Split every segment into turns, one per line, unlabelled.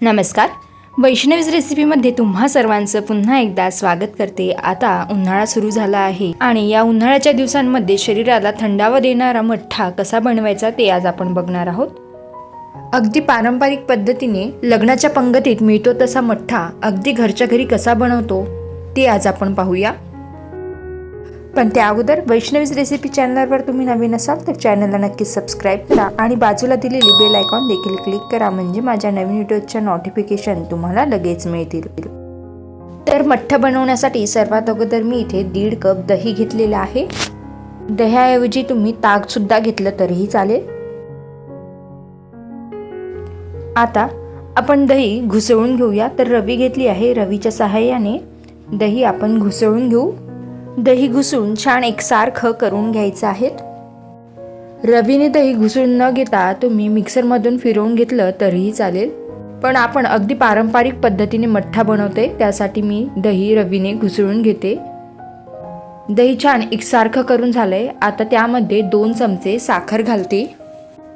नमस्कार. वैष्णवीज रेसिपीमध्ये तुम्हा सर्वांचं पुन्हा एकदा स्वागत करते. आता उन्हाळा सुरू झाला आहे आणि या उन्हाळ्याच्या दिवसांमध्ये शरीराला थंडावा देणारा मठ्ठा कसा बनवायचा ते आज आपण बघणार आहोत. अगदी पारंपरिक पद्धतीने लग्नाच्या पंगतीत मिळतो तसा मठ्ठा अगदी घरच्या घरी कसा बनवतो ते आज आपण पाहूया. पण त्या अगोदर वैष्णवीज रेसिपी चॅनलवर तुम्ही नवीन असाल तर चॅनलला नक्कीच सबस्क्राईब करा आणि बाजूला दिलेली बेल आयकॉन देखील क्लिक करा, म्हणजे माझ्या नवीन व्हिडिओच्या नोटिफिकेशन तुम्हाला लगेच मिळतील. तर मठ्ठा बनवण्यासाठी सर्वात अगोदर मी इथे 1.5 कप दही घेतलेलं आहे. दह्याऐवजी तुम्ही ताक सुद्धा घेतलं तरीही चालेल. आता आपण दही घुसळून घेऊया. तर रवी घेतली आहे. रवीच्या सहाय्याने दही आपण घुसळून घेऊ. दही घुसळून छान एकसारखं करून घ्यायचं आहे. रवीने दही घुसळून न घेता तुम्ही मिक्सरमधून फिरवून घेतलं तरीही चालेल, पण आपण अगदी पारंपरिक पद्धतीने मठ्ठा बनवते त्यासाठी मी दही रवीने घुसळून घेते. दही छान एकसारखं करून झालंय. आता त्यामध्ये 2 चमचे साखर घालते.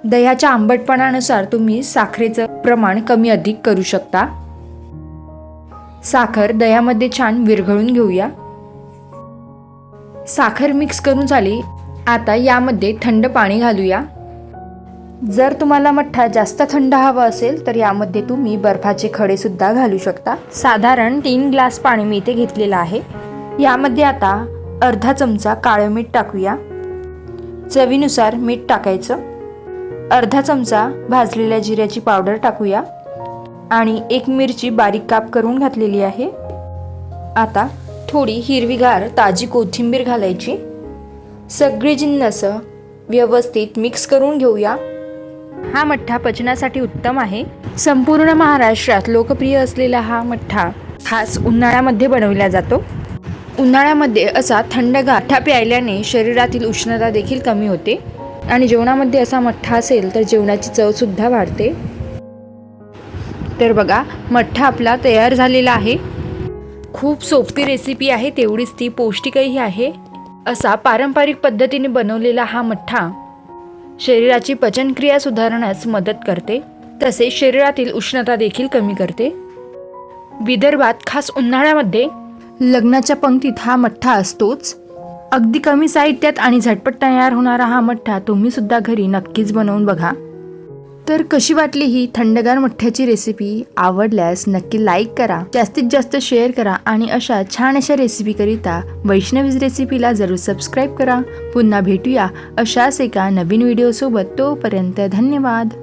दह्याच्या आंबटपणानुसार तुम्ही साखरेचं प्रमाण कमी अधिक करू शकता. साखर दह्यामध्ये छान विरघळून घेऊया. साखर मिक्स करून झाली. आता यामध्ये थंड पाणी घालूया. जर तुम्हाला मठ्ठा जास्त थंड हवा असेल तर यामध्ये तुम्ही बर्फाचे खडे सुद्धा घालू शकता. साधारण 3 ग्लास पाणी मी इथे घेतलेलं आहे. यामध्ये आता अर्धा चमचा काळं मीठ टाकूया. चवीनुसार मीठ टाकायचं. अर्धा चमचा भाजलेल्या जिऱ्याची पावडर टाकूया आणि 1 मिरची बारीक काप करून घातलेली आहे. आता थोडी हिरवीगार ताजी कोथिंबीर घालायची. सगळे जिन्नस व्यवस्थित मिक्स करून घेऊया. हा मठ्ठा पचनासाठी उत्तम आहे. संपूर्ण महाराष्ट्रात लोकप्रिय असलेला हा मठ्ठा खास उन्हाळ्यामध्ये बनवला जातो. उन्हाळ्यामध्ये असा थंडगार मठ्ठा प्यायल्याने शरीरातील उष्णता देखील कमी होते आणि जेवणामध्ये असा मठ्ठा असेल तर जेवणाची चव सुद्धा वाढते. तर बघा, मठ्ठा आपला तयार झालेला आहे. खूप सोपी रेसिपी आहे, तेवढीच ती पौष्टिकही आहे. असा पारंपरिक पद्धतीने बनवलेला हा मठ्ठा शरीराची पचनक्रिया सुधारण्यास मदत करते, तसेच शरीरातील उष्णता देखील कमी करते. विदर्भात खास उन्हाळ्यामध्ये लग्नाच्या पंक्तीत हा मठ्ठा असतोच. अगदी कमी साहित्यात आणि झटपट तयार होणारा हा मठ्ठा तुम्ही सुद्धा घरी नक्कीच बनवून बघा. तर कशी वाटली ही थंडगार मठ्ठ्याची रेसिपी? आवडल्यास नक्की लाईक करा, जास्तीत जास्त शेअर करा आणि अशा छान अशा रेसिपीकरिता वैष्णवीज रेसिपीला जरूर सबस्क्राईब करा. पुन्हा भेटूया अशाच एका नवीन व्हिडिओसोबत. तोपर्यंत धन्यवाद.